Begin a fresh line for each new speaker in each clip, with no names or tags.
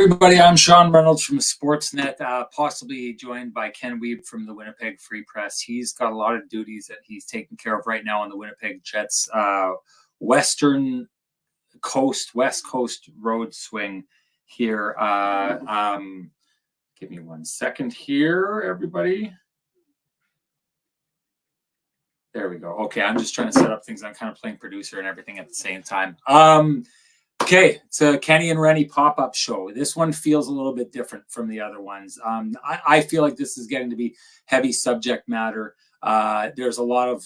everybody. I'm Sean Reynolds from Sportsnet, possibly joined by Ken Wiebe from the Winnipeg Free Press. He's got a lot of duties that he's taking care of right now on the Winnipeg Jets West Coast road swing here. Give me 1 second here, everybody. There we go. Okay, I'm just trying to set up things. I'm kind of playing producer and everything at the same time. Okay, it's a Kenny and Renny pop-up show. This one feels a little bit different from the other ones. I feel like this is getting to be heavy subject matter. There's a lot of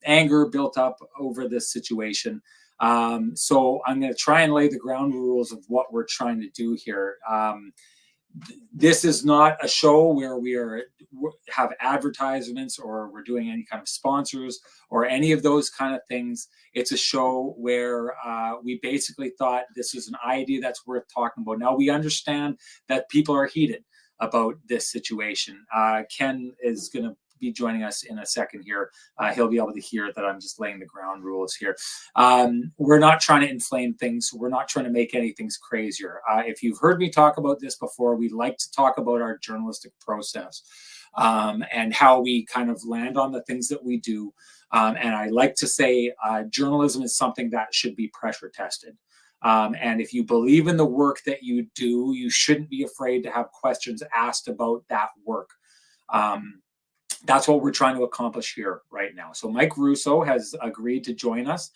anger built up over this situation. So I'm going to try and lay the ground rules of what we're trying to do here. This is not a show where we have advertisements or we're doing any kind of sponsors or any of those kind of things. It's a show where we basically thought this is an idea that's worth talking about. Now, we understand that people are heated about this situation. Ken is going to be joining us in a second here. He'll be able to hear that I'm just laying the ground rules here. We're not trying to inflame things. We're not trying to make anything crazier. If you've heard me talk about this before, we like to talk about our journalistic process and how we kind of land on the things that we do. And I like to say journalism is something that should be pressure tested. And if you believe in the work that you do, you shouldn't be afraid to have questions asked about that work. That's what we're trying to accomplish here right now. So Mike Russo has agreed to join us.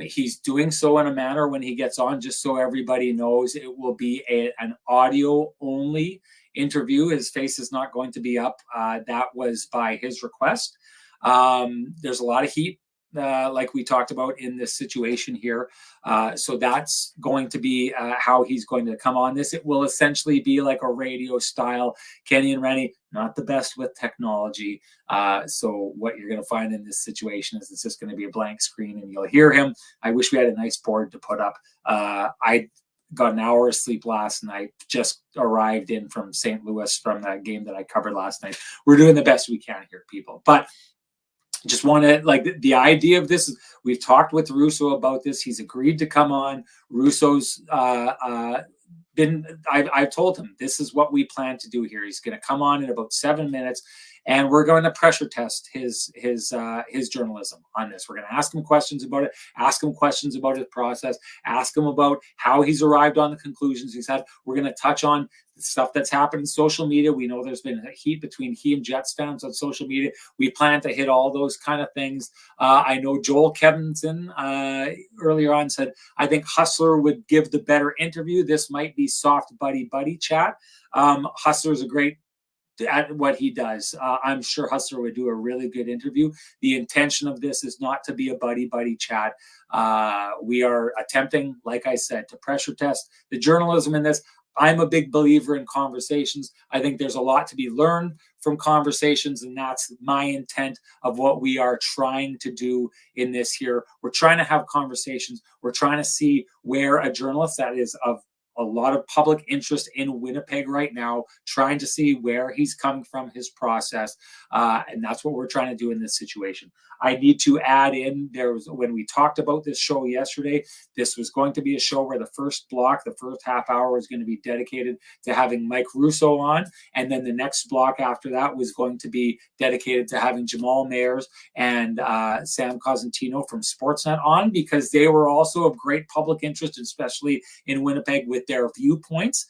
He's doing so in a manner when he gets on, just so everybody knows, it will be an audio only interview. His face is not going to be up. That was by his request. There's a lot of heat, like we talked about in this situation here. So that's going to be how he's going to come on this. It will essentially be like a radio style Kenny and Renny, not the best with technology. So what you're going to find in this situation is it's just going to be a blank screen and you'll hear him. I wish we had a nice board to put up. I got an hour of sleep last night, just arrived in from St. Louis from that game that I covered last night. We're doing the best we can here, people. But just want to, the idea of this, we've talked with Russo about this. He's agreed to come on. Russo's I've told him this is what we plan to do here. He's going to come on in about 7 minutes, and we're going to pressure test his journalism on this. We're going to ask him questions about it, ask him questions about his process, ask him about how he's arrived on the conclusions he's had. We're going to touch on the stuff that's happened in social media. We know there's been a heat between he and Jets fans on social media. We plan to hit all those kind of things. I know Joel Kevinson earlier on said, I think Hustler would give the better interview. This might be soft buddy chat. Hustler is a great at what he does. I'm sure Hustler would do a really good interview. The intention of this is not to be a buddy chat. We are attempting, like I said, to pressure test the journalism in this. I'm a big believer in conversations. I think there's a lot to be learned from conversations, and that's my intent of what we are trying to do in this here. We're trying to have conversations. We're trying to see where a journalist that is of a lot of public interest in Winnipeg right now, trying to see where he's coming from, his process. And that's what we're trying to do in this situation. I need to add in, when we talked about this show yesterday, this was going to be a show where the first block, the first half hour was going to be dedicated to having Mike Russo on. And then the next block after that was going to be dedicated to having Jamal Mayers and Sam Cosentino from Sportsnet on, because they were also of great public interest, especially in Winnipeg with their viewpoints.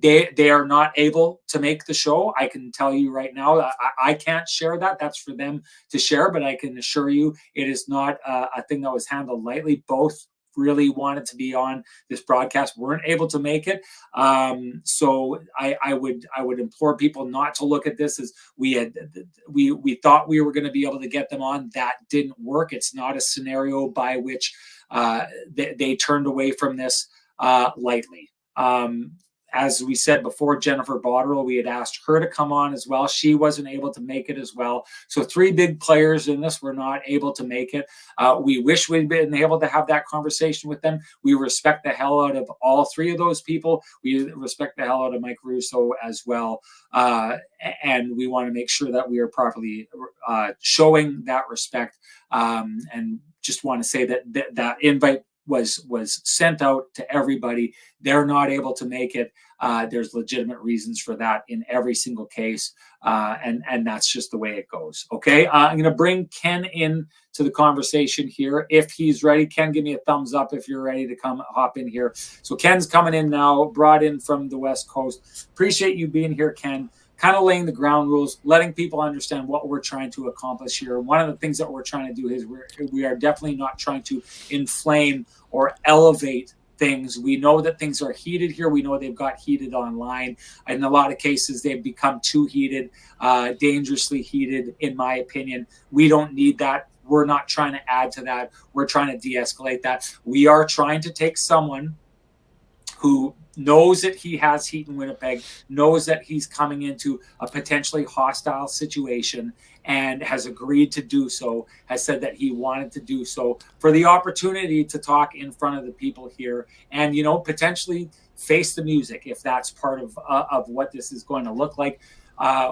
They are not able to make the show. I can tell you right now, I can't share that. That's for them to share, but I can assure you it is not a thing that was handled lightly. Both really wanted to be on this broadcast, weren't able to make it. So I would implore people not to look at this as we thought we were going to be able to get them on. That didn't work. It's not a scenario by which they turned away from this lightly. As we said before, Jennifer Botterill, we had asked her to come on as well. She wasn't able to make it as well. So 3 big players in this were not able to make it. We wish we'd been able to have that conversation with them. We respect the hell out of all 3 of those people. We respect the hell out of Mike Russo as well. And we want to make sure that we are properly showing that respect. And just want to say that invite was sent out to everybody. They're not able to make it. There's legitimate reasons for that in every single case, and that's just the way it goes. Okay, I'm going to bring Ken in to the conversation here if he's ready. Ken, give me a thumbs up if you're ready to come hop in here. So Ken's coming in now, brought in from the West Coast. Appreciate you being here, Ken. Kind of laying the ground rules, letting people understand what we're trying to accomplish here. One of the things that we're trying to do is we are definitely not trying to inflame or elevate things. We know that things are heated here. We know they've got heated online. In a lot of cases, they've become too heated, dangerously heated, in my opinion. We don't need that. We're not trying to add to that. We're trying to de-escalate that. We are trying to take someone who knows that he has heat in Winnipeg, knows that he's coming into a potentially hostile situation, and has agreed to do so, has said that he wanted to do so for the opportunity to talk in front of the people here and, potentially face the music if that's part of what this is going to look like.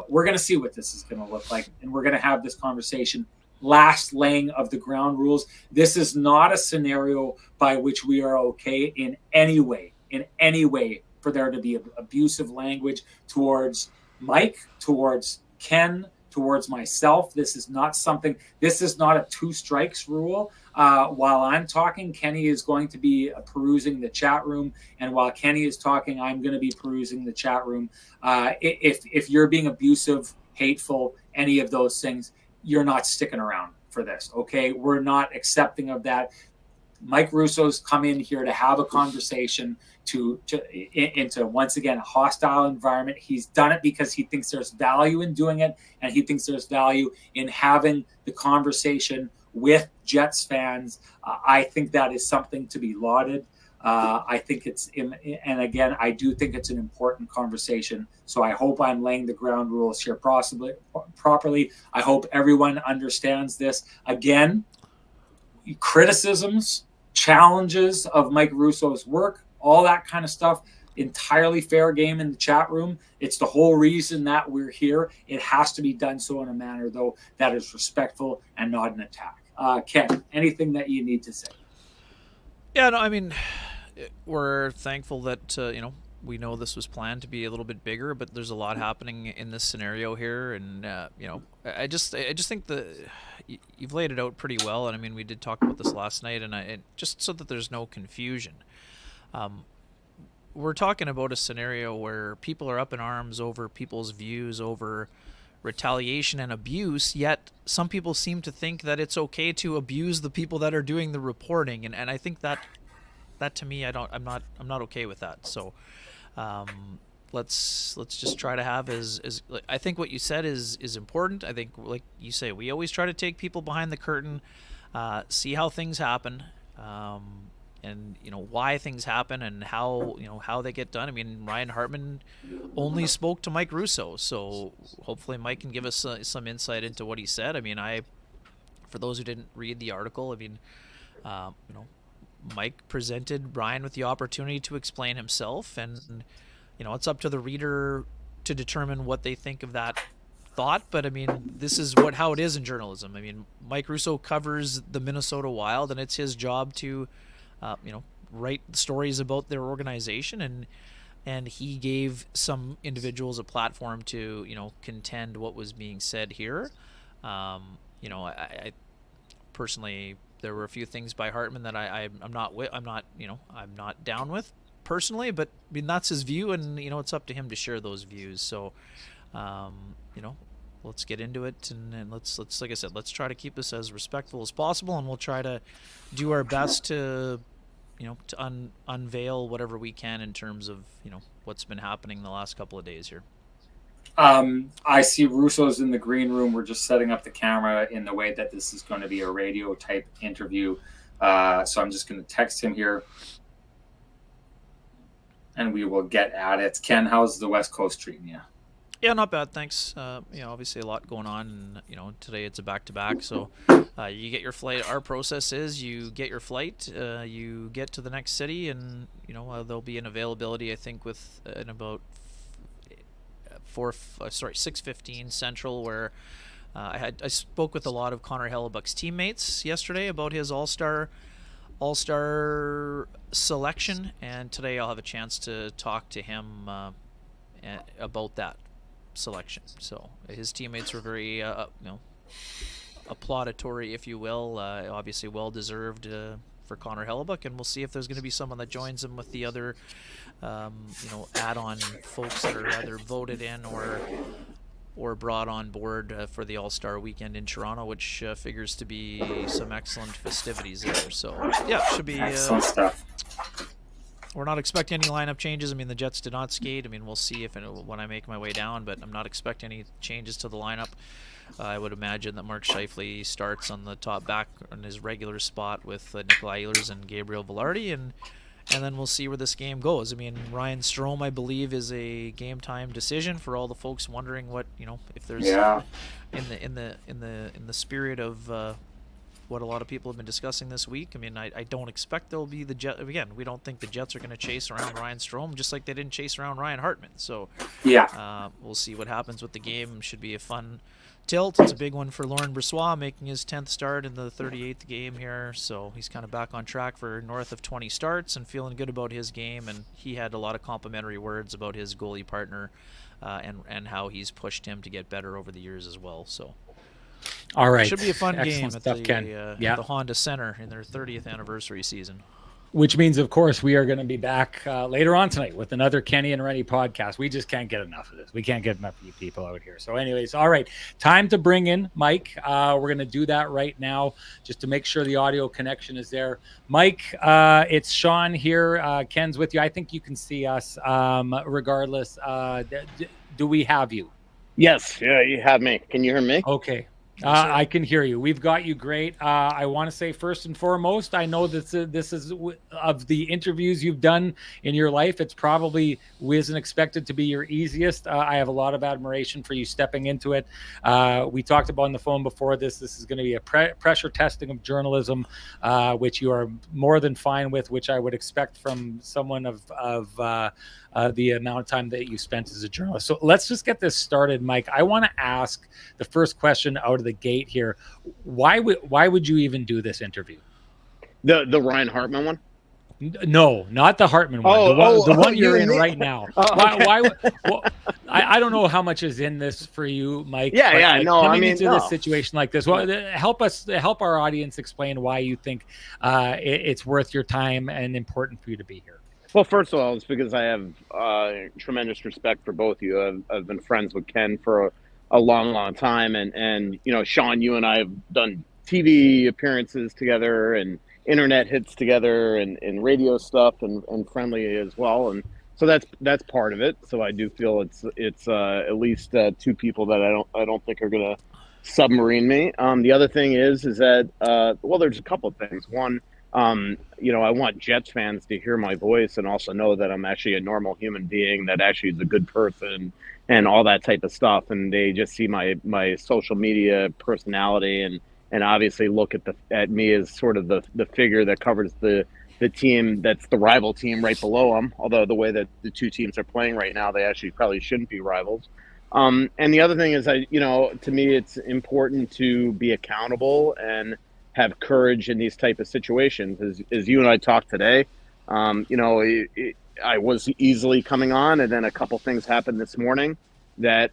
We're going to see what this is going to look like, and we're going to have this conversation. Last laying of the ground rules. This is not a scenario by which we are okay in any way for there to be abusive language towards Mike, towards Ken, towards myself. This is not a 2 strikes rule. While I'm talking, Kenny is going to be perusing the chat room. And while Kenny is talking, I'm going to be perusing the chat room. If you're being abusive, hateful, any of those things, you're not sticking around for this. Okay. We're not accepting of that. Mike Russo's come in here to have a conversation into once again a hostile environment. He's done it because he thinks there's value in doing it, and he thinks there's value in having the conversation with Jets fans. I think that is something to be lauded. I think and again, I do think it's an important conversation. So I hope I'm laying the ground rules here properly. I hope everyone understands this. Again, criticisms, challenges of Mike Russo's work, all that kind of stuff, entirely fair game in the chat room. It's the whole reason that we're here. It has to be done so in a manner, though, that is respectful and not an attack. Ken, anything that you need to say?
Yeah, no, I mean, we're thankful that, we know this was planned to be a little bit bigger, but there's a lot happening in this scenario here. And, I just think you've laid it out pretty well. And I mean, we did talk about this last night, and just so that there's no confusion. We're talking about a scenario where people are up in arms over people's views, over retaliation and abuse, yet some people seem to think that it's okay to abuse the people that are doing the reporting. And I think that to me, I'm not okay with that. So let's just try to have as I think what you said is important. I think, like you say, we always try to take people behind the curtain, see how things happen, and why things happen and how they get done. I mean, Ryan Hartman only spoke to Mike Russo, so hopefully Mike can give us some insight into what he said. I mean, for those who didn't read the article, I mean, Mike presented Brian with the opportunity to explain himself, and it's up to the reader to determine what they think of that thought. But I mean, this is how it is in journalism. I mean, Mike Russo covers the Minnesota Wild, and it's his job to write stories about their organization, and he gave some individuals a platform to contend what was being said here. I personally, there were a few things by Hartman that I'm not down with personally, but I mean, that's his view, and it's up to him to share those views. So let's get into it, and let's like I said, let's try to keep this as respectful as possible, and we'll try to do our best to unveil whatever we can in terms of what's been happening the last couple of days here.
I see Russo's in the green room. We're just setting up the camera in the way that this is going to be a radio type interview. So I'm just going to text him here, and we will get at it. Ken, how's the West Coast treating you?
Yeah, not bad, thanks. Obviously a lot going on, and today it's a back-to-back, so you get your flight. Our process is you get your flight, you get to the next city, and there'll be an availability, I think, in about 6:15 Central, where I spoke with a lot of Connor Hellebuck's teammates yesterday about his All-Star All-Star selection, and today I'll have a chance to talk to him about that selection. So his teammates were very, applaudatory, if you will. Obviously, well deserved for Connor Hellebuck, and we'll see if there's going to be someone that joins him with the other, add-on folks that are either voted in or brought on board for the All-Star weekend in Toronto, which figures to be some excellent festivities there. So yeah, should be
excellent stuff.
We're not expecting any lineup changes. I mean, the Jets did not skate. I mean, we'll see if when I make my way down, but I'm not expecting any changes to the lineup. I would imagine that Mark Scheifele starts on the top back on his regular spot with Nikolai Ehlers and Gabriel Velarde, and then we'll see where this game goes. I mean, Ryan Strome, I believe, is a game time decision for all the folks wondering what, if there's in the spirit of what a lot of people have been discussing this week. I mean, I don't expect there'll be the Jets. Again, we don't think the Jets are going to chase around Ryan Strome, just like they didn't chase around Ryan Hartman. So we'll see what happens with the game. Should be a fun tilt. It's a big one for Laurent Brossoit, making his 10th start in the 38th game here. So he's kind of back on track for north of 20 starts and feeling good about his game. And he had a lot of complimentary words about his goalie partner and how he's pushed him to get better over the years as well. So.
All right.
Should be a fun game at
the
Honda Center in their 30th anniversary season.
Which means, of course, we are going to be back later on tonight with another Kenny and Renny podcast. We just can't get enough of this. We can't get enough of you people out here. So anyways, all right, time to bring in Mike. We're going to do that right now just to make sure the audio connection is there. Mike, it's Sean here. Ken's with you. I think you can see us regardless. Do we have you?
Yes. Yeah, you have me. Can you hear me?
Okay. I can hear you. We've got you great. I want to say first and foremost, I know that this is of the interviews you've done in your life, it's probably wasn't expected to be your easiest. I have a lot of admiration for you stepping into it. We talked about on the phone before this. This is going to be a pressure testing of journalism, which you are more than fine with, which I would expect from someone of the amount of time that you spent as a journalist. So let's just get this started, Mike. I want to ask the first question out of the gate here. Why would you even do this interview?
The Ryan Hartman one?
No, not the Hartman one. The one you're in right now. Why? I don't know how much is in this for you, Mike.
Coming
into this situation like this. Well, help our audience explain why you think it's worth your time and important for you to be here.
Well, first of all, it's because I have tremendous respect for both of you. I've been friends with Ken for a long, long time. And Sean, you and I have done TV appearances together and internet hits together and radio stuff and friendly as well. And so that's part of it. So I do feel it's at least two people that I don't think are going to submarine me. The other thing is that, there's a couple of things. One, I want Jets fans to hear my voice and also know that I'm actually a normal human being that actually is a good person and all that type of stuff. And they just see my social media personality and obviously look at me as sort of the figure that covers the team that's the rival team right below them. Although the way that the two teams are playing right now, they actually probably shouldn't be rivals. And the other thing is, to me, it's important to be accountable and have courage in these type of situations. As you and I talked today, I was easily coming on, and then a couple things happened this morning that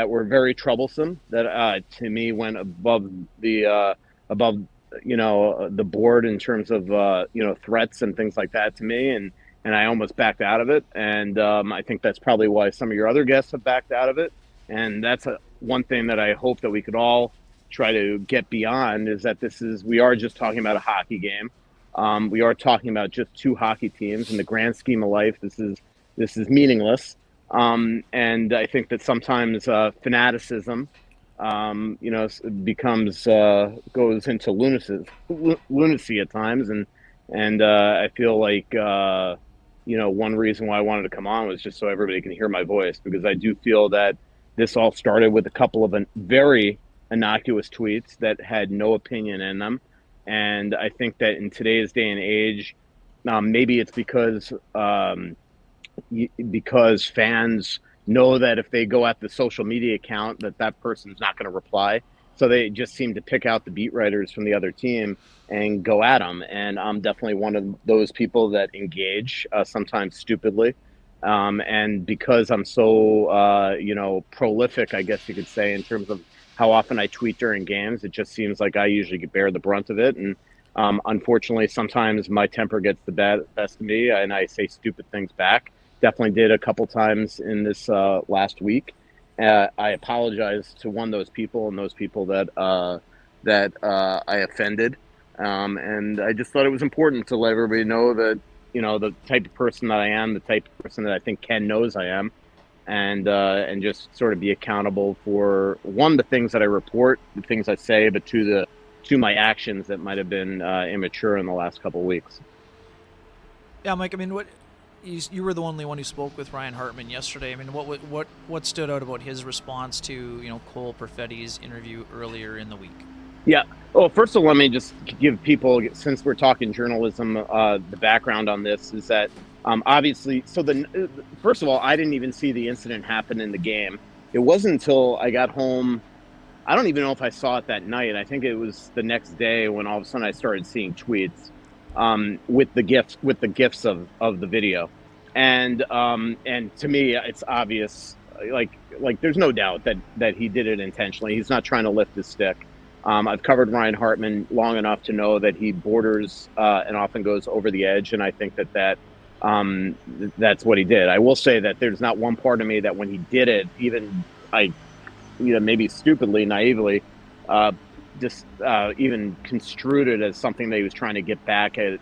were very troublesome. That to me went above the board in terms of threats and things like that to me, and I almost backed out of it. And I think that's probably why some of your other guests have backed out of it. And that's one thing that I hope that we could all try to get beyond, is that we are just talking about a hockey game. We are talking about just two hockey teams. In the grand scheme of life, this is meaningless. And I think that sometimes fanaticism, goes into lunacy at times. And I feel like, one reason why I wanted to come on was just so everybody can hear my voice, because I do feel that this all started with a couple of very innocuous tweets that had no opinion in them. And I think that in today's day and age, maybe it's because fans know that if they go at the social media account, that person's not going to reply. So they just seem to pick out the beat writers from the other team and go at them. And I'm definitely one of those people that engage, sometimes stupidly. And because I'm so, prolific, I guess you could say, in terms of how often I tweet during games, it just seems like I usually bear the brunt of it. And unfortunately, sometimes my temper gets the best of me and I say stupid things back. Definitely did a couple times in this last week. I apologize to those people and those people that I offended. And I just thought it was important to let everybody know that, the type of person that I am, the type of person that I think Ken knows I am, and just sort of be accountable for, one, the things that I report, the things I say, but two, my actions that might have been immature in the last couple of weeks.
Yeah, Mike. I mean, you were the only one who spoke with Ryan Hartman yesterday. I mean, what stood out about his response to Cole Perfetti's interview earlier in the week?
Yeah. Well, first of all, let me just give people, since we're talking journalism, the background on this is that obviously. So first of all, I didn't even see the incident happen in the game. It wasn't until I got home. I don't even know if I saw it that night. I think it was the next day when all of a sudden I started seeing tweets with the gifs of the video, and to me it's obvious. Like there's no doubt that he did it intentionally. He's not trying to lift his stick. I've covered Ryan Hartman long enough to know that he borders and often goes over the edge, and I think that's what he did. I will say that there's not one part of me that when he did it, even maybe stupidly, naively, even construed it as something that he was trying to get back at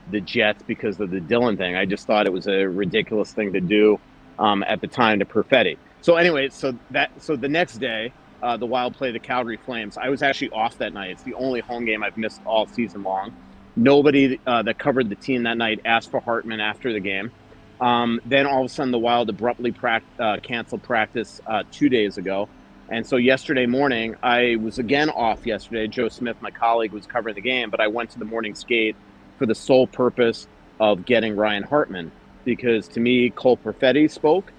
the Jets because of the Dillon thing. I just thought it was a ridiculous thing to do at the time to Perfetti. So anyway, so the next day, the Wild play the Calgary Flames. I was actually off that night. It's the only home game I've missed all season long. Nobody that covered the team that night asked for Hartman after the game. Then all of a sudden, the Wild abruptly canceled practice 2 days ago. And so yesterday morning, I was again off yesterday. Joe Smith, my colleague, was covering the game, but I went to the morning skate for the sole purpose of getting Ryan Hartman, because to me, Cole Perfetti spoke.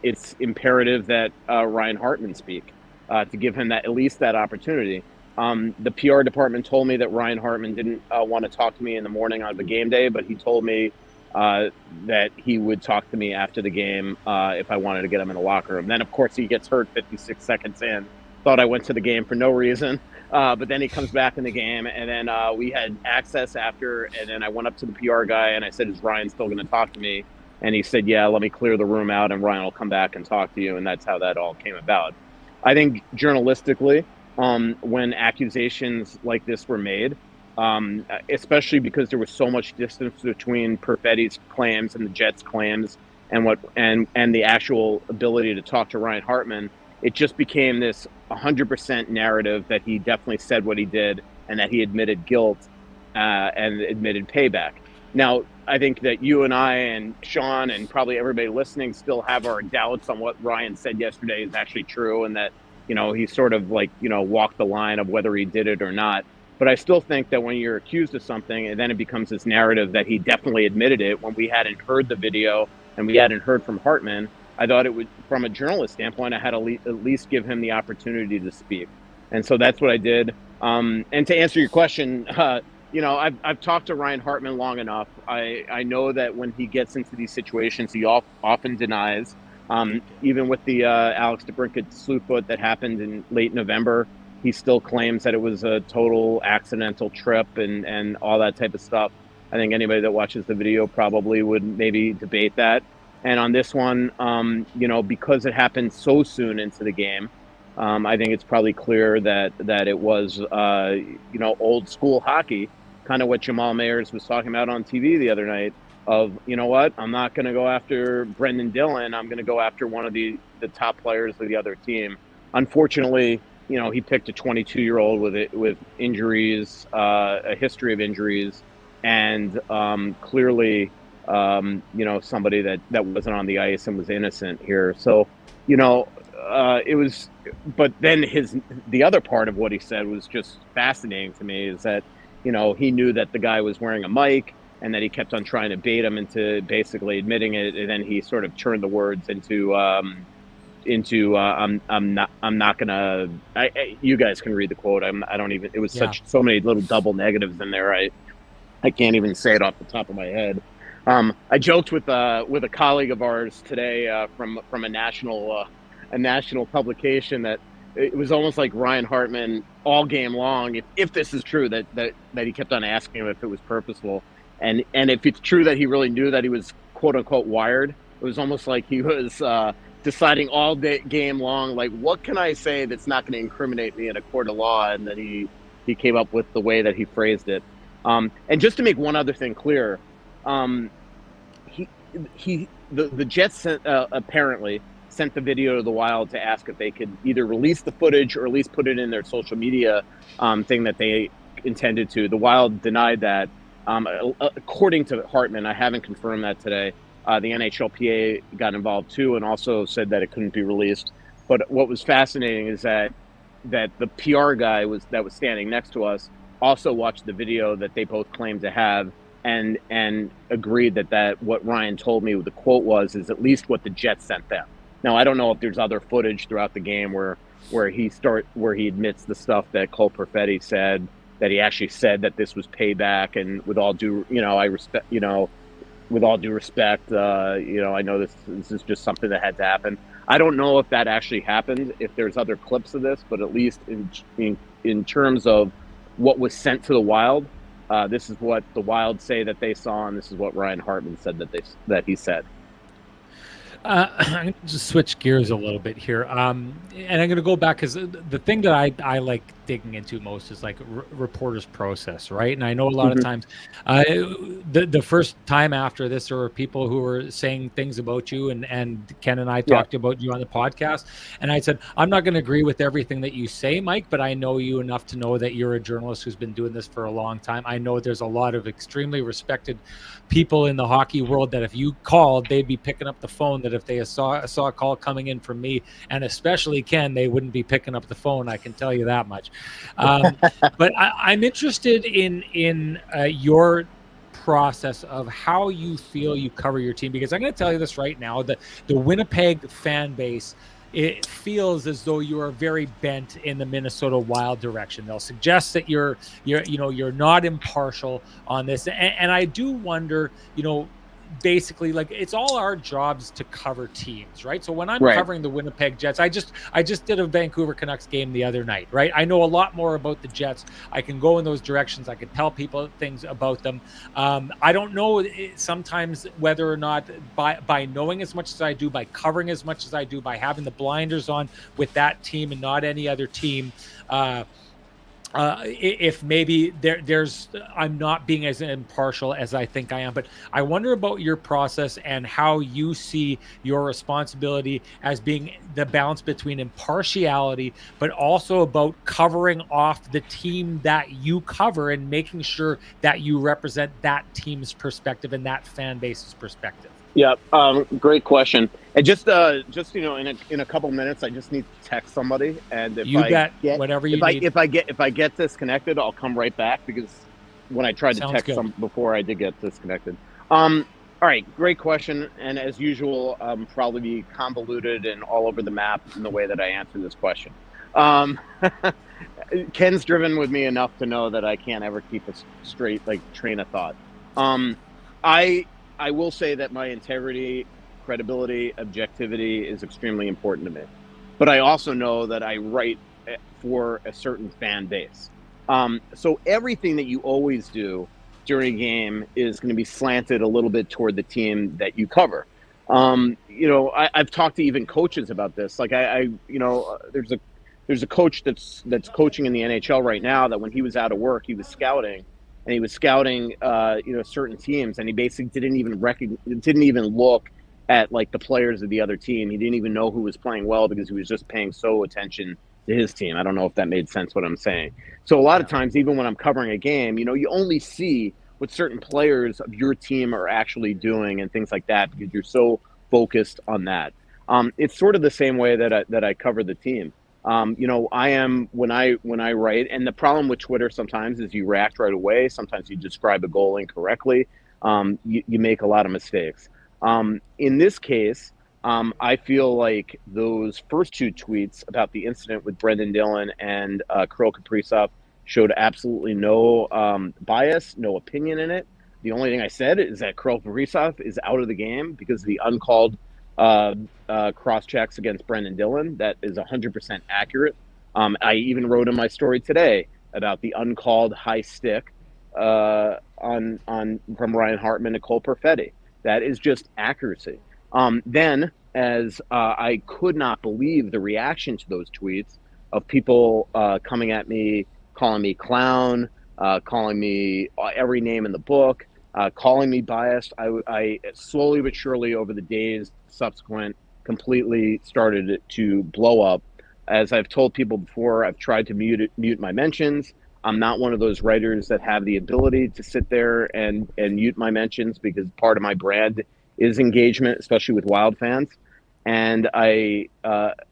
It's imperative that Ryan Hartman speak to give him at least that opportunity. The PR department told me that Ryan Hartman didn't want to talk to me in the morning on the game day, but he told me that he would talk to me after the game if I wanted to get him in the locker room. Then, of course, he gets hurt 56 seconds in. Thought I went to the game for no reason. But then he comes back in the game, and then we had access after, and then I went up to the PR guy, and I said, is Ryan still going to talk to me? And he said, yeah, let me clear the room out, and Ryan will come back and talk to you, and that's how that all came about. I think journalistically, when accusations like this were made, especially because there was so much distance between Perfetti's claims and the Jets' claims and the actual ability to talk to Ryan Hartman, it just became this 100% narrative that he definitely said what he did and that he admitted guilt and admitted payback. Now, I think that you and I and Sean and probably everybody listening still have our doubts on what Ryan said yesterday is actually true, and that, he sort of walked the line of whether he did it or not. But I still think that when you're accused of something and then it becomes this narrative that he definitely admitted it when we hadn't heard the video and we hadn't heard from Hartman, I thought it would, from a journalist standpoint, I had to at least give him the opportunity to speak. And so that's what I did. And to answer your question, I've talked to Ryan Hartman long enough. I know that when he gets into these situations, he often denies. Even with the Alex DeBrincat slew foot that happened in late November, he still claims that it was a total accidental trip and all that type of stuff. I think anybody that watches the video probably would maybe debate that. And on this one, because it happened so soon into the game, I think it's probably clear that it was, old school hockey, kind of what Jamal Mayers was talking about on TV the other night of, I'm not going to go after Brendan Dillon. I'm going to go after one of the top players of the other team. Unfortunately, he picked a 22-year-old with injuries, a history of injuries, and clearly, somebody that wasn't on the ice and was innocent here. So, it was, but then the other part of what he said was just fascinating to me, is that, he knew that the guy was wearing a mic and that he kept on trying to bait him into basically admitting it. And then he sort of turned the words into into I'm not gonna. You guys can read the quote. I don't even. It was so many little double negatives in there. I can't even say it off the top of my head. I joked with a colleague of ours today from a national publication that it was almost like Ryan Hartman all game long. If this is true, that he kept on asking him if it was purposeful, and if it's true that he really knew that he was quote unquote wired, it was almost like he was deciding all day game long, like, what can I say that's not going to incriminate me in a court of law, and then he came up with the way that he phrased it. And just to make one other thing clear, the Jets apparently sent the video to the Wild to ask if they could either release the footage or at least put it in their social media thing that they intended to. The Wild denied that. According to Hartman, I haven't confirmed that today. The NHLPA got involved too and also said that it couldn't be released. But what was fascinating is that the PR guy that was standing next to us also watched the video that they both claimed to have and agreed that what Ryan told me the quote is at least what the Jets sent them. Now, I don't know if there's other footage throughout the game where he admits the stuff that Cole Perfetti said, that he actually said that this was payback, and with all due respect, I know this is just something that had to happen. I don't know if that actually happened, if there's other clips of this, but at least in terms of what was sent to the Wild, this is what the Wild say that they saw, and this is what Ryan Hartman said that he said.
I'm going to just switch gears a little bit here. And I'm going to go back because the thing that I like digging into most is like reporter's process, right? And I know a lot of times the first time after this, there were people who were saying things about you, and Ken and I talked about you on the podcast. And I said, I'm not going to agree with everything that you say, Mike, but I know you enough to know that you're a journalist who's been doing this for a long time. I know there's a lot of extremely respected people in the hockey world that if you called, they'd be picking up the phone, that if they saw a call coming in from me, and especially Ken, they wouldn't be picking up the phone. I can tell you that much. But I'm interested in your process of how you feel you cover your team, because I'm going to tell you this right now, the Winnipeg fan base, it feels as though you are very bent in the Minnesota Wild direction. They'll suggest that you're not impartial on this, and I do wonder, basically, like, it's all our jobs to cover teams, right? So when I'm covering the Winnipeg Jets, I just did a Vancouver Canucks game the other night, right? I know a lot more about the Jets. I can go in those directions. I can tell people things about them. I don't know sometimes whether or not by knowing as much as I do, by covering as much as I do, by having the blinders on with that team and not any other team, if maybe I'm not being as impartial as I think I am. But I wonder about your process and how you see your responsibility as being the balance between impartiality, but also about covering off the team that you cover and making sure that you represent that team's perspective and that fan base's perspective.
Yeah, great question. And just in a couple minutes, I just need to text somebody, and if I get disconnected, I'll come right back, because when I tried to text some before, I did get disconnected. All right, great question, and as usual, probably be convoluted and all over the map in the way that I answer this question. Ken's driven with me enough to know that I can't ever keep a straight train of thought. I will say that my integrity, credibility, objectivity is extremely important to me. But I also know that I write for a certain fan base. So everything that you always do during a game is going to be slanted a little bit toward the team that you cover. I've talked to even coaches about this. Like there's a coach that's coaching in the NHL right now that when he was out of work, he was scouting. And he was scouting, certain teams, and he basically didn't even look at the players of the other team. He didn't even know who was playing well, because he was just paying so attention to his team. I don't know if that made sense what I'm saying. So a lot of times, even when I'm covering a game, you only see what certain players of your team are actually doing and things like that, because you're so focused on that. It's sort of the same way that I cover the team. I am when I write, and the problem with Twitter sometimes is you react right away. Sometimes you describe a goal incorrectly. You make a lot of mistakes. In this case, I feel like those first two tweets about the incident with Brendan Dillon and Kirill Kaprizov showed absolutely no bias, no opinion in it. The only thing I said is that Kirill Kaprizov is out of the game because of the uncalled cross checks against Brendan Dillon. That is 100% accurate. I even wrote in my story today about the uncalled high stick from Ryan Hartman to Cole Perfetti. That is just accuracy. Then, as I could not believe the reaction to those tweets of people coming at me, calling me clown, calling me every name in the book, calling me biased. I slowly but surely over the days subsequent completely started to blow up. As I've told people before, I've tried to mute my mentions. I'm not one of those writers that have the ability to sit there and mute my mentions because part of my brand is engagement, especially with Wild fans. And I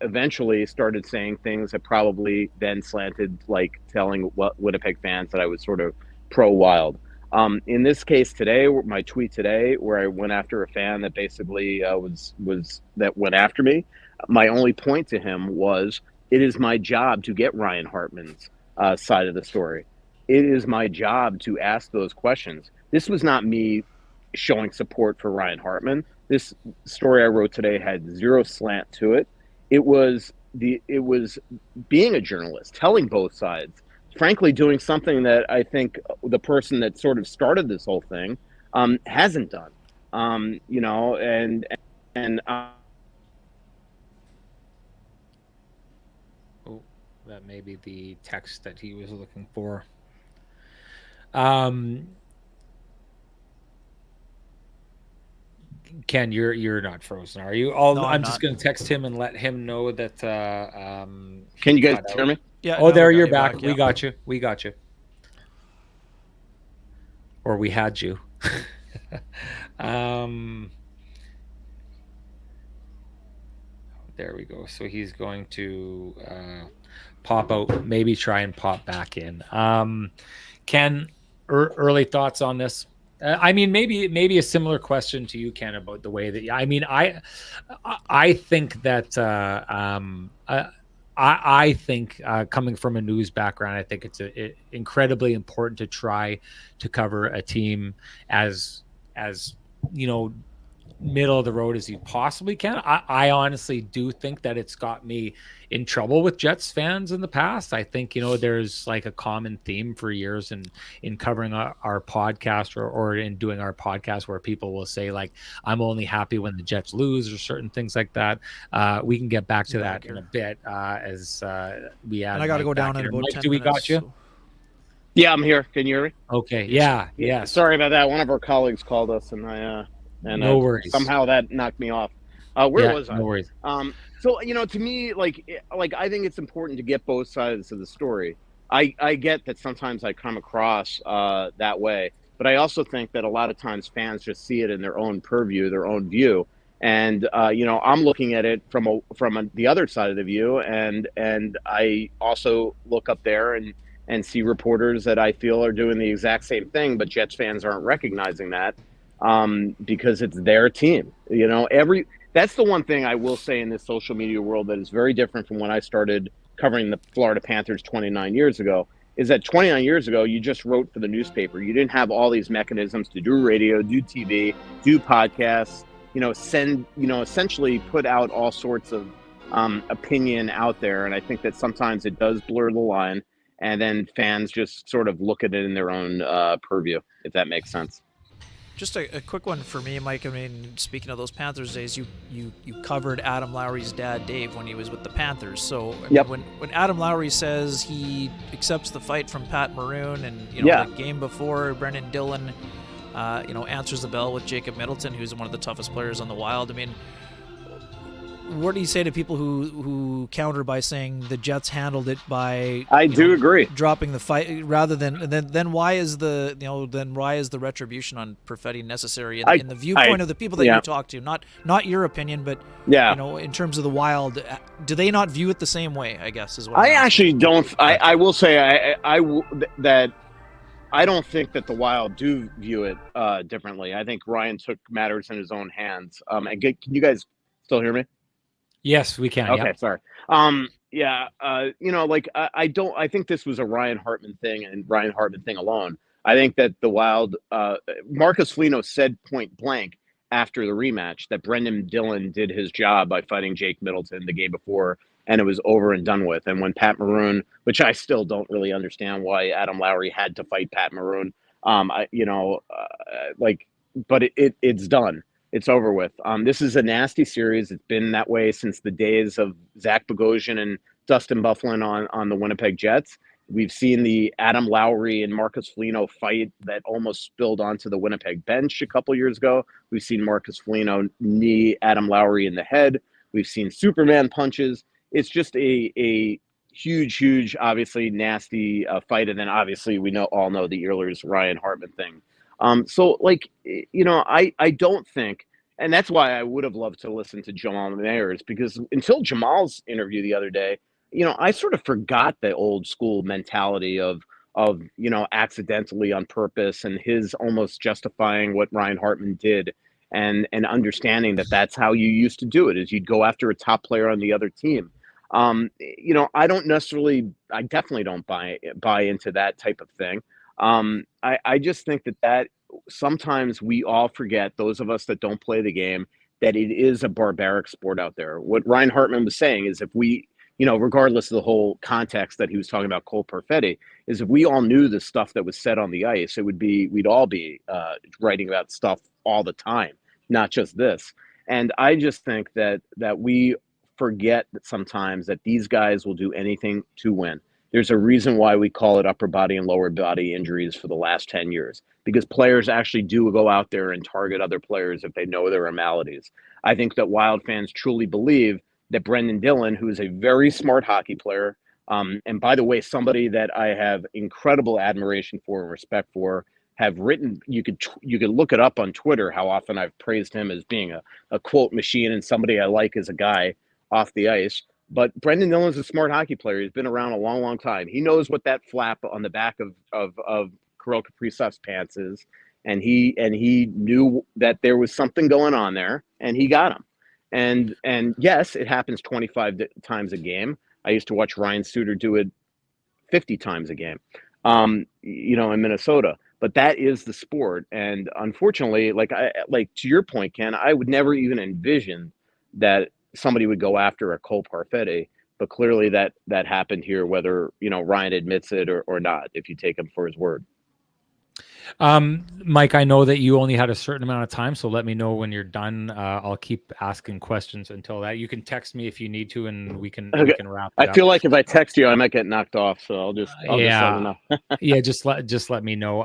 eventually started saying things that probably then slanted, like telling Winnipeg fans that I was sort of pro-Wild. In this case today, my tweet today, where I went after a fan that basically that went after me, my only point to him was, it is my job to get Ryan Hartman's side of the story. It is my job to ask those questions. This was not me showing support for Ryan Hartman. This story I wrote today had zero slant to it. It was being a journalist, telling both sides, frankly, doing something that I think the person that sort of started this whole thing hasn't done.
Oh, that may be the text that he was looking for. Ken, you're not frozen, are you?
No,
I'm
I'm
just
not.
going to text him and let him know that.
Can you guys hear me?
Yeah.
Oh,
no,
there
we got
you're
you
back.
yeah.
We got you. Or we had you. There we go. So he's going to pop out, maybe try and pop back in. Ken, early thoughts on this? I mean, maybe a similar question to you, Ken, about the way that. I mean, I think that I think coming from a news background, I think it's incredibly important to try to cover a team as middle of the road as you possibly can. I honestly do think that it's got me in trouble with Jets fans in the past. I think, there's like a common theme for years in covering our podcast or in doing our podcast where people will say, like, I'm only happy when the Jets lose or certain things like that. We can get back to that in a bit as we add.
And I got to go down in
in.
about
Mike,
10
do we
minutes.
got you?
So.
Yeah, I'm here. Can you hear me?
Okay. Yeah. Yes.
Sorry about that. One of our colleagues called us, and
no worries.
Somehow that knocked me off. Where was I?
No worries.
So to me, like I think it's important to get both sides of the story. I get that sometimes I come across that way, but I also think that a lot of times fans just see it in their own purview, their own view, and I'm looking at it from the other side of the view, and I also look up there and see reporters that I feel are doing the exact same thing, but Jets fans aren't recognizing that. Because it's their team, that's the one thing I will say in this social media world that is very different from when I started covering the Florida Panthers 29 years ago, is that 29 years ago, you just wrote for the newspaper. You didn't have all these mechanisms to do radio, do TV, do podcasts, essentially put out all sorts of opinion out there. And I think that sometimes it does blur the line, and then fans just sort of look at it in their own purview, if that makes sense.
Just a quick one for me, Mike. I mean, speaking of those Panthers days, you covered Adam Lowry's dad, Dave, when he was with the Panthers. So I mean, when Adam Lowry says he accepts the fight from Pat Maroon, and the game before, Brendan Dillon, answers the bell with Jacob Middleton, who's one of the toughest players on the Wild. I mean, what do you say to people who counter by saying the Jets handled it by
agree
dropping the fight rather than then why is the retribution on Perfetti necessary in the viewpoint of the people that you talk to, not your opinion, but in terms of the Wild, do they not view it the same way? I guess is what
I actually don't. I will say that I don't think that the Wild do view it differently. I think Ryan took matters in his own hands. And can you guys Still hear me?
Yes, we can.
Okay,
Yeah.
sorry. Yeah, like I think this was a Ryan Hartman thing and Ryan Hartman thing alone. I think that the Wild, Marcus Foligno said point blank after the rematch that Brendan Dillon did his job by fighting Jake Middleton the game before, and it was over and done with. And when Pat Maroon, which I still don't really understand why Adam Lowry had to fight Pat Maroon, like, but it's done. It's over with. This is a nasty series. It's been that way since the days of Zach Bogosian and Dustin Byfuglien on the Winnipeg Jets. We've seen the Adam Lowry and Marcus Foligno fight that almost spilled onto the Winnipeg bench a couple years ago. We've seen Marcus Foligno knee Adam Lowry in the head. We've seen Superman punches. It's just a huge, obviously nasty fight. And then obviously we all know the Oilers Ryan Hartman thing. So, like, I don't think, and that's why I would have loved to listen to Jamal Mayers, because until Jamal's interview the other day, I sort of forgot the old school mentality of accidentally on purpose, and his almost justifying what Ryan Hartman did, and understanding that that's how you used to do it, is you'd go after a top player on the other team. I definitely don't buy into that type of thing. I just think that sometimes we all forget, those of us that don't play the game, that it is a barbaric sport out there. What Ryan Hartman was saying is, if we, regardless of the whole context that he was talking about Cole Perfetti, is if we all knew the stuff that was said on the ice, we'd all be writing about stuff all the time, not just this. And I just think that we forget that sometimes that these guys will do anything to win. There's a reason why we call it upper body and lower body injuries for the last 10 years, because players actually do go out there and target other players if they know there are maladies. I think that Wild fans truly believe that Brendan Dillon, who is a very smart hockey player, and by the way, somebody that I have incredible admiration for and respect for, have written, you could look it up on Twitter, how often I've praised him as being a quote machine and somebody I like as a guy off the ice. But Brendan Dillon's a smart hockey player. He's been around a long, long time. He knows what that flap on the back of Kirill Kaprizov's pants is, and he knew that there was something going on there, and he got him. And yes, it happens 25 times a game. I used to watch Ryan Suter do it 50 times a game, in Minnesota. But that is the sport, and unfortunately, like to your point, Ken, I would never even envision that somebody would go after a Cole Perfetti, but clearly that happened here, whether Ryan admits it or not, if you take him for his word.
Mike, I know that you only had a certain amount of time, so let me know when you're done. I'll keep asking questions until that. You can text me if you need to, and we can wrap it up.
I feel like if I text you, I might get knocked off, so I'll just let you know.
Yeah, just let me know.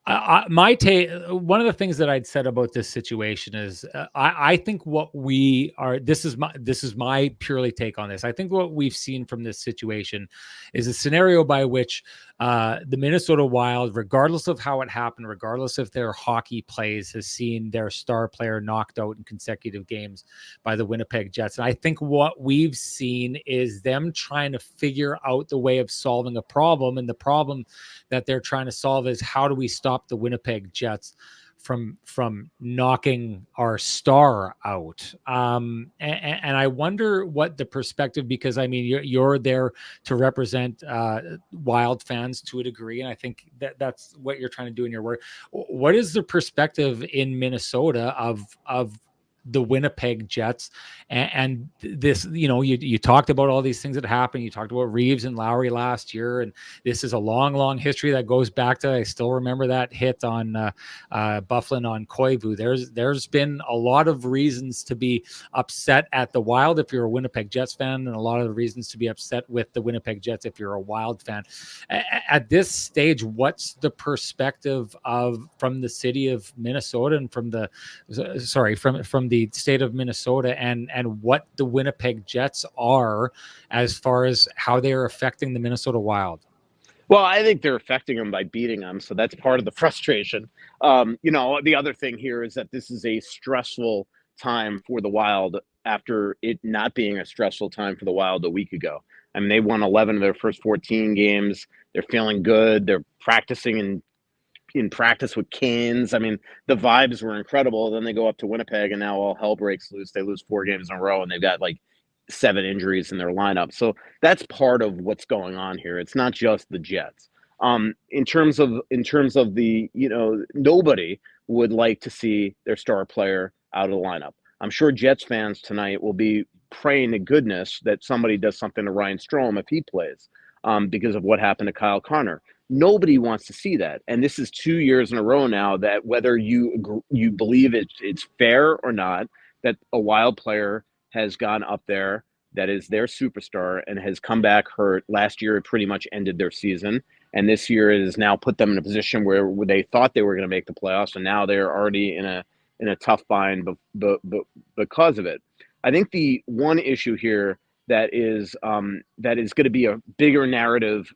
My take, one of the things that I'd said about this situation is, I think what we are, this is my purely take on this. I think what we've seen from this situation is a scenario by which the Minnesota Wild, regardless of how it happened, regardless of their hockey plays, has seen their star player knocked out in consecutive games by the Winnipeg Jets. And I think what we've seen is them trying to figure out the way of solving a problem. And the problem that they're trying to solve is, how do we stop the Winnipeg Jets from knocking our star out? And I wonder what the perspective, because I mean, you're there to represent Wild fans to a degree, and I think that's what you're trying to do in your work. What is the perspective in Minnesota of the Winnipeg Jets and this, you talked about all these things that happened. You talked about Reeves and Lowry last year, and this is a long history that goes back to, I still remember that hit on Byfuglien on Koivu. There's been a lot of reasons to be upset at the Wild if you're a Winnipeg Jets fan, and a lot of reasons to be upset with the Winnipeg Jets if you're a Wild fan. At this stage, what's the perspective from the city of Minnesota and from the state of Minnesota, and what the Winnipeg Jets are as far as how they are affecting the Minnesota Wild?
Well, I think they're affecting them by beating them, so that's part of the frustration. The other thing here is that this is a stressful time for the Wild after it not being a stressful time for the Wild a week ago. I mean, they won 11 of their first 14 games. They're feeling good. They're practicing in in practice with Canes. I mean, the vibes were incredible. Then they go up to Winnipeg, and now all hell breaks loose. They lose 4 games in a row, and they've got like 7 injuries in their lineup. So that's part of what's going on here. It's not just the Jets. In terms of the, nobody would like to see their star player out of the lineup. I'm sure Jets fans tonight will be praying to goodness that somebody does something to Ryan Strome if he plays, because of what happened to Kyle Connor. Nobody wants to see that, and this is 2 years in a row now that whether you believe it's fair or not, that a Wild player has gone up there that is their superstar and has come back hurt. Last year, it pretty much ended their season, and this year it has now put them in a position where they thought they were going to make the playoffs, and now they're already in a tough bind because of it. I think the one issue here that is going to be a bigger narrative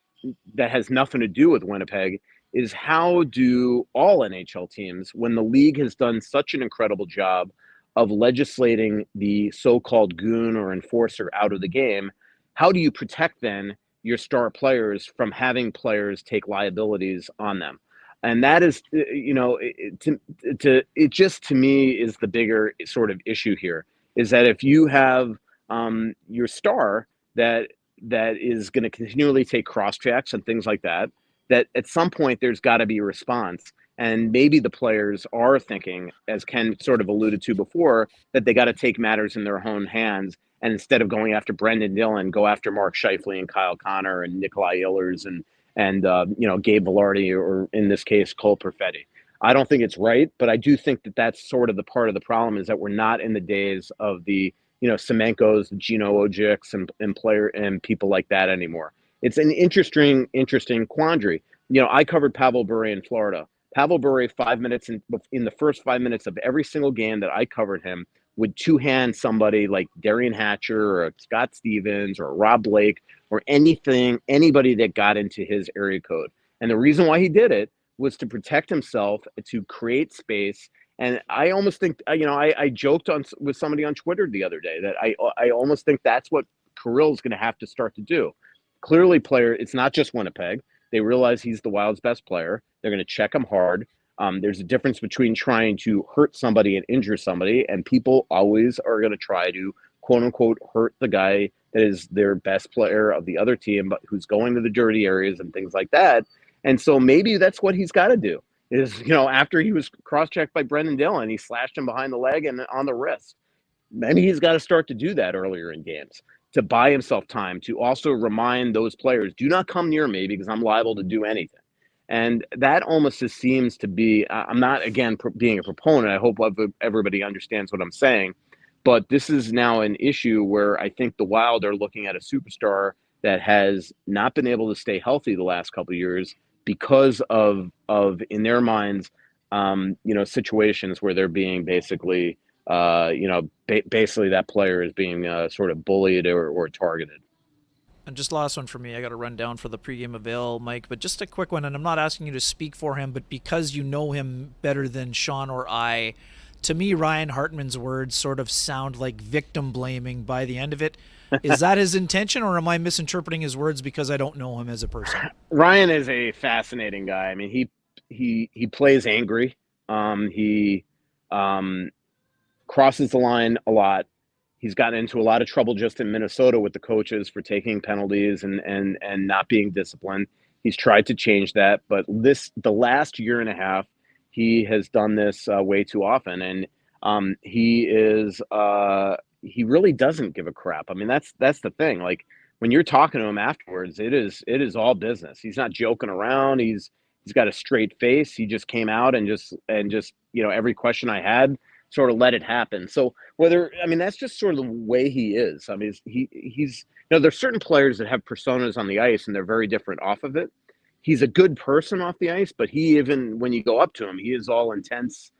that has nothing to do with Winnipeg is how do all NHL teams, when the league has done such an incredible job of legislating the so-called goon or enforcer out of the game, how do you protect then your star players from having players take liabilities on them? And that is, it just to me is the bigger sort of issue here, is that if you have your star that is going to continually take cross checks and things like that, that at some point there's got to be a response. And maybe the players are thinking, as Ken sort of alluded to before, that they got to take matters in their own hands. And instead of going after Brendan Dillon, go after Mark Scheifele and Kyle Connor and Nikolai Ehlers and Gabe Velarde, or in this case, Cole Perfetti. I don't think it's right, but I do think that that's sort of the part of the problem, is that we're not in the days of the Semenkos, Gino Ojics, and people like that anymore. It's an interesting quandary. I covered Pavel Bure in Florida. Pavel Bure, 5 minutes in the first 5 minutes of every single game that I covered him, would two-hand somebody like Darian Hatcher or a Scott Stevens or a Rob Blake or anybody that got into his area code. And the reason why he did it was to protect himself, to create space. And I almost think, I joked with somebody on Twitter the other day that I almost think that's what Kirill's going to have to start to do. Clearly, it's not just Winnipeg. They realize he's the Wild's best player. They're going to check him hard. There's a difference between trying to hurt somebody and injure somebody, and people always are going to try to, quote unquote, hurt the guy that is their best player of the other team, but who's going to the dirty areas and things like that. And so maybe that's what he's got to do is, after he was cross-checked by Brendan Dillon, he slashed him behind the leg and on the wrist. Maybe he's got to start to do that earlier in games, to buy himself time, to also remind those players, do not come near me because I'm liable to do anything. And that almost just seems to be, I'm not, again, being a proponent. I hope everybody understands what I'm saying. But this is now an issue where I think the Wild are looking at a superstar that has not been able to stay healthy the last couple of years because of in their minds, situations where they're being basically, basically that player is being sort of bullied or targeted.
And just last one for me. I got to run down for the pregame avail, Mike, but just a quick one. And I'm not asking you to speak for him, but because you know him better than Sean or I, to me, Ryan Hartman's words sort of sound like victim blaming by the end of it. Is that his intention, or am I misinterpreting his words because I don't know him as a person?
Ryan is a fascinating guy. I mean, he plays angry. He crosses the line a lot. He's gotten into a lot of trouble just in Minnesota with the coaches for taking penalties and not being disciplined. He's tried to change that, but the last year and a half, he has done this way too often, and he really doesn't give a crap. I mean, that's the thing. Like when you're talking to him afterwards, it is all business. He's not joking around. He's got a straight face. He just came out and just every question I had, sort of let it happen. So that's just sort of the way he is. I mean, he's there's certain players that have personas on the ice and they're very different off of it. He's a good person off the ice, but even when you go up to him, he is all intense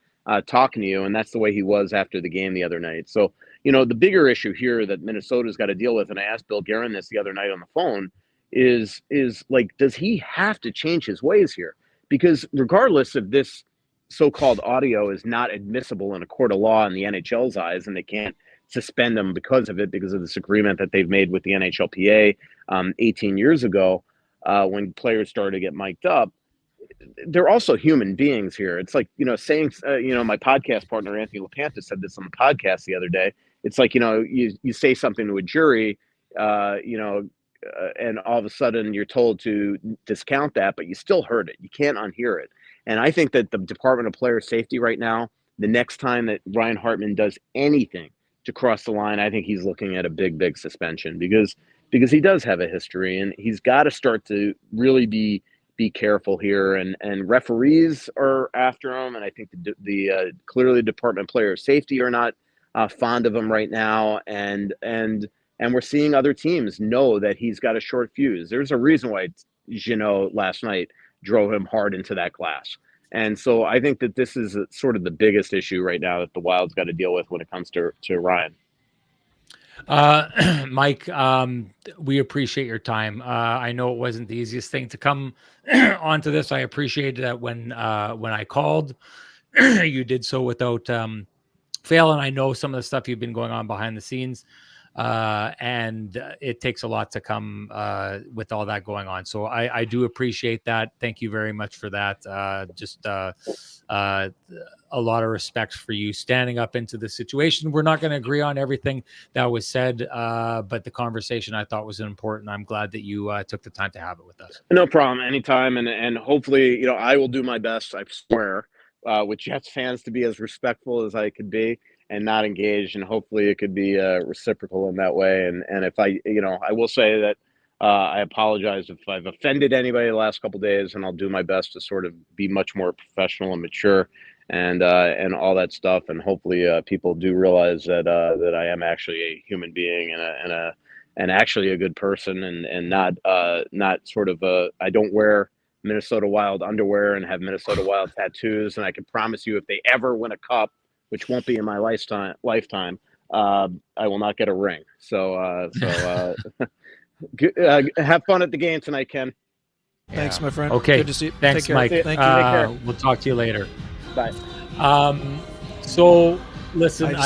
talking to you. And that's the way he was after the game the other night. So, the bigger issue here that Minnesota's got to deal with, and I asked Bill Guerin this the other night on the phone, is like, does he have to change his ways here? Because regardless of this so-called audio is not admissible in a court of law in the NHL's eyes, and they can't suspend them because of it, because of this agreement that they've made with the NHLPA 18 years ago when players started to get mic'd up. they're also human beings here. It's like, saying, my podcast partner, Anthony LaPanta, said this on the podcast the other day. It's like, you say something to a jury, and all of a sudden you're told to discount that, but you still heard it. You can't unhear it. And I think that the Department of Player Safety right now, the next time that Ryan Hartman does anything to cross the line, I think he's looking at a big, big suspension because he does have a history, and he's got to start to really be careful here. And referees are after him, and I think the clearly Department of Player Safety are not fond of him right now, and we're seeing other teams know that he's got a short fuse. There's a reason why Jeannot last night drove him hard into that glass. And so I think that this is sort of the biggest issue right now that the Wild's got to deal with when it comes to Ryan.
Mike, we appreciate your time. I know it wasn't the easiest thing to come onto this. I appreciated that when I called, you did so without fail. And I know some of the stuff you've been going on behind the scenes. And it takes a lot to come with all that going on. So I do appreciate that. Thank you very much for that. Just a lot of respect for you standing up into the situation. We're not going to agree on everything that was said, but the conversation I thought was important. I'm glad that you took the time to have it with us.
No problem. Anytime. And hopefully, I will do my best, I swear, with Jets fans to be as respectful as I could be and not engaged. And hopefully it could be reciprocal in that way. And if I will say that I apologize if I've offended anybody the last couple of days, and I'll do my best to sort of be much more professional and mature and all that stuff. And hopefully people do realize that I am actually a human being and actually a good person and not sort of I don't wear Minnesota Wild underwear and have Minnesota Wild tattoos. And I can promise you, if they ever win a cup, which won't be in my lifetime, I will not get a ring. So have fun at the game tonight, Ken.
Thanks, my friend.
Okay.
Good to see you.
Thanks,
Take care.
Mike.
Thank you.
Take care.
We'll talk to you later.
Bye.
So listen,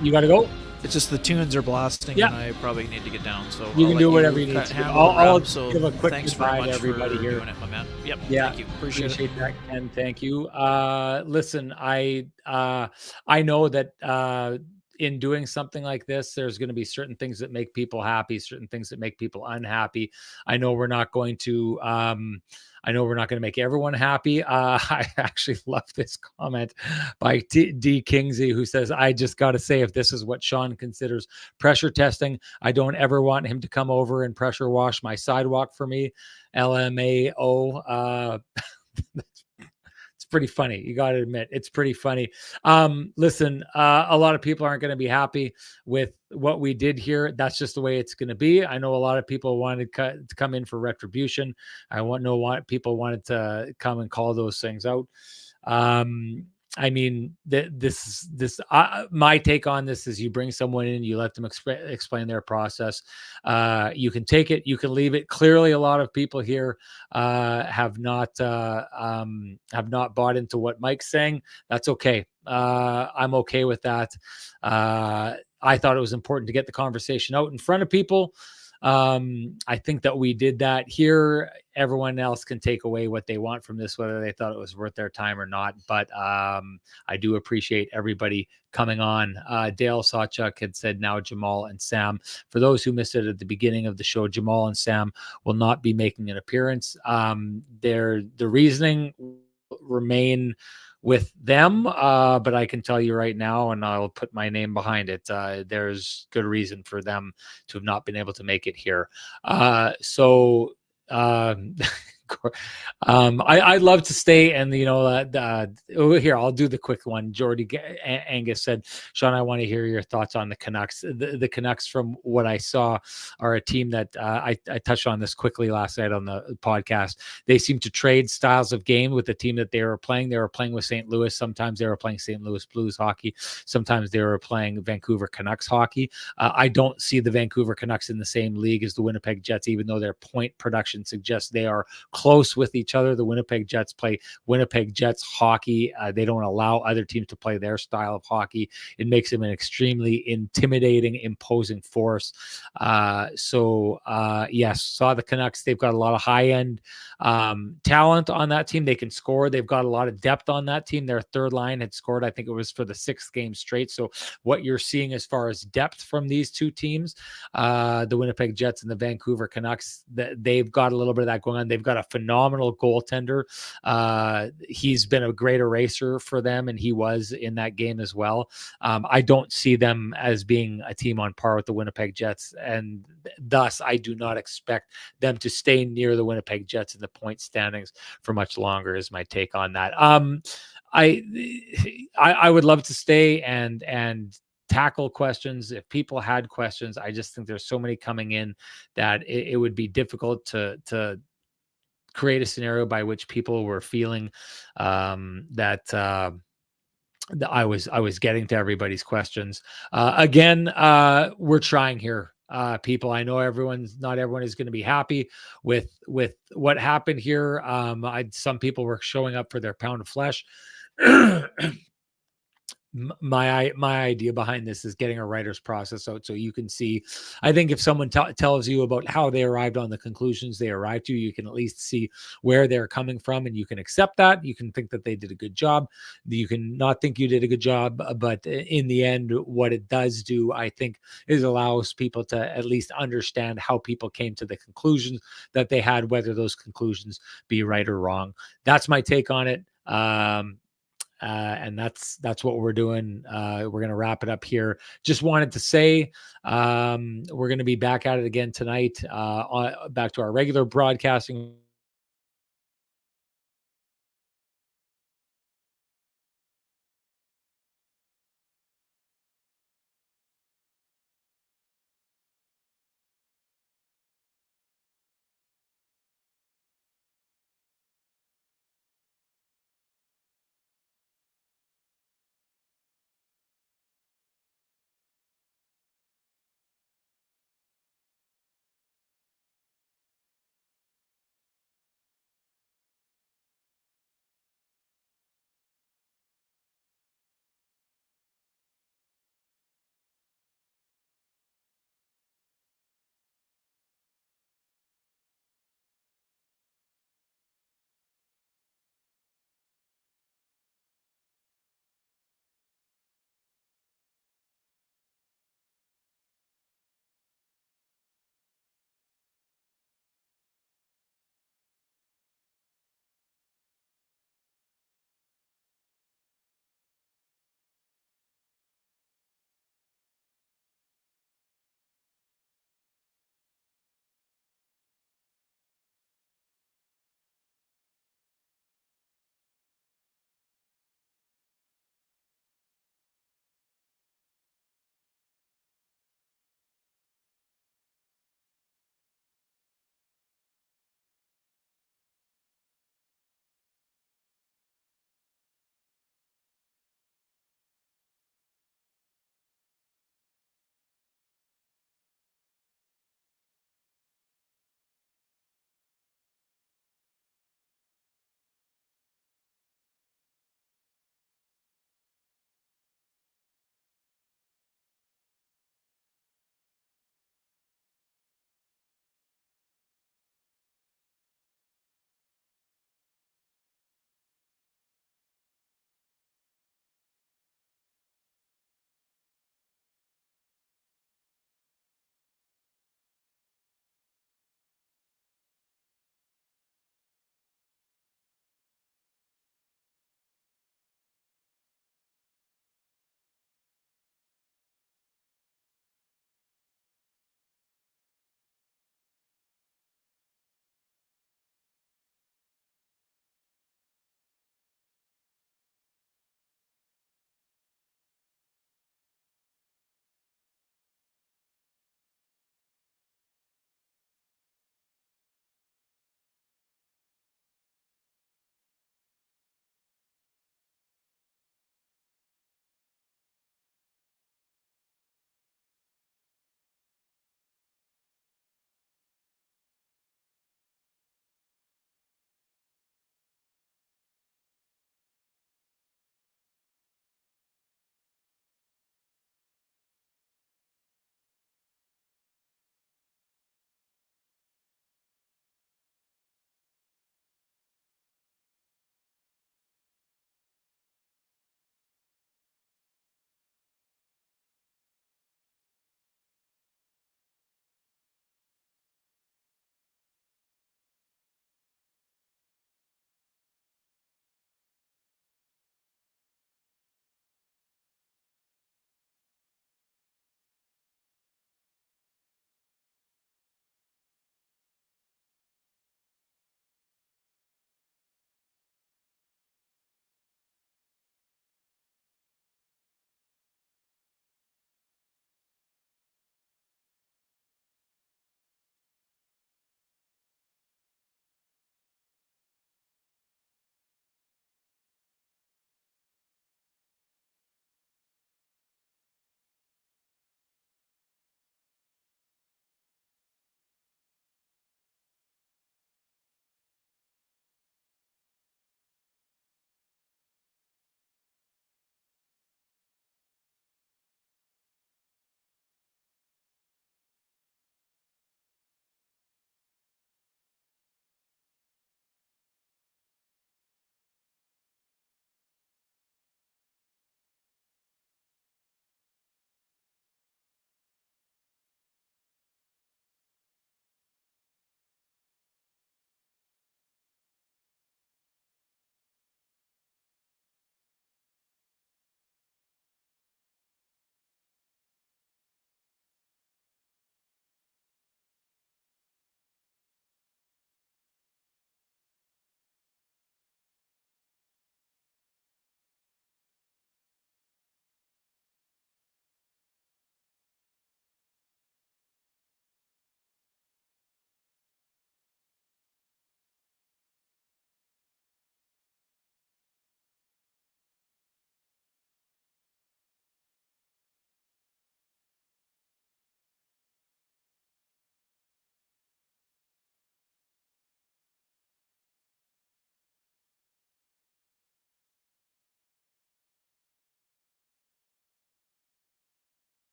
you got to go.
It's just the tunes are blasting, and I probably need to get down. So
you can do whatever you need to do. I'll give a quick
thanks
goodbye
very much
to everybody
for
here.
doing it, my man. Yep.
Yeah,
Thank you. Appreciate it.
that, Ken. Thank you. Listen, I know that in doing something like this, there's going to be certain things that make people happy, certain things that make people unhappy. I know we're not going to make everyone happy. I actually love this comment by D. Kingsley, who says, I just got to say, if this is what Sean considers pressure testing, I don't ever want him to come over and pressure wash my sidewalk for me. LMAO. It's pretty funny. You got to admit, it's pretty funny. Listen, a lot of people aren't going to be happy with what we did here. That's just the way it's going to be. I know a lot of people wanted to come in for retribution. People wanted to come and call those things out. I mean, my take on this is you bring someone in, you let them explain their process. You can take it, you can leave it. Clearly, a lot of people here have not bought into what Mike's saying. That's okay. I'm okay with that. I thought it was important to get the conversation out in front of people. I think that we did that here. Everyone else can take away what they want from this, whether they thought it was worth their time or not. But I do appreciate everybody coming on. Dale Sawchuk had said now Jamal and Sam. For those who missed it at the beginning of the show, Jamal and Sam will not be making an appearance. The reasoning remain with them, but I can tell you right now, and I'll put my name behind it, there's good reason for them to have not been able to make it here. I'd love to stay, and here I'll do the quick one. Jordy Angus said, Sean, I want to hear your thoughts on the Canucks. The Canucks, from what I saw, are a team that I touched on this quickly last night on the podcast. They seem to trade styles of game with the team that they were playing. They were playing with St. Louis. Sometimes they were playing St. Louis Blues hockey. Sometimes they were playing Vancouver Canucks hockey. I don't see the Vancouver Canucks in the same league as the Winnipeg Jets, even though their point production suggests they are close with each other. The Winnipeg Jets play Winnipeg Jets hockey. They don't allow other teams to play their style of hockey. It makes them an extremely intimidating, imposing force. Yes, saw the Canucks. They've got a lot of high-end talent on that team. They can score. They've got a lot of depth on that team. Their third line had scored, I think it was for the 6th game straight. So what you're seeing as far as depth from these two teams, the Winnipeg Jets and the Vancouver Canucks, they've got a little bit of that going on. They've got a phenomenal goaltender. He's been a great eraser for them, and he was in that game as well. I don't see them as being a team on par with the Winnipeg Jets, and thus I do not expect them to stay near the Winnipeg Jets in the point standings for much longer, is my take on that. I would love to stay and tackle questions if people had questions. I just think there's so many coming in that it would be difficult to create a scenario by which people were feeling that I was getting to everybody's questions. Again, we're trying here. People, I know not everyone is going to be happy with what happened here. Some people were showing up for their pound of flesh. My idea behind this is getting a writer's process out so you can see. I think if someone tells you about how they arrived on the conclusions they arrived to, you can at least see where they're coming from, and you can accept that. You can think that they did a good job. You can not think you did a good job, but in the end, what it does do, I think, is allows people to at least understand how people came to the conclusions that they had, whether those conclusions be right or wrong. That's my take on it. And that's what we're doing. We're going to wrap it up here. Just wanted to say we're going to be back at it again tonight, back to our regular broadcasting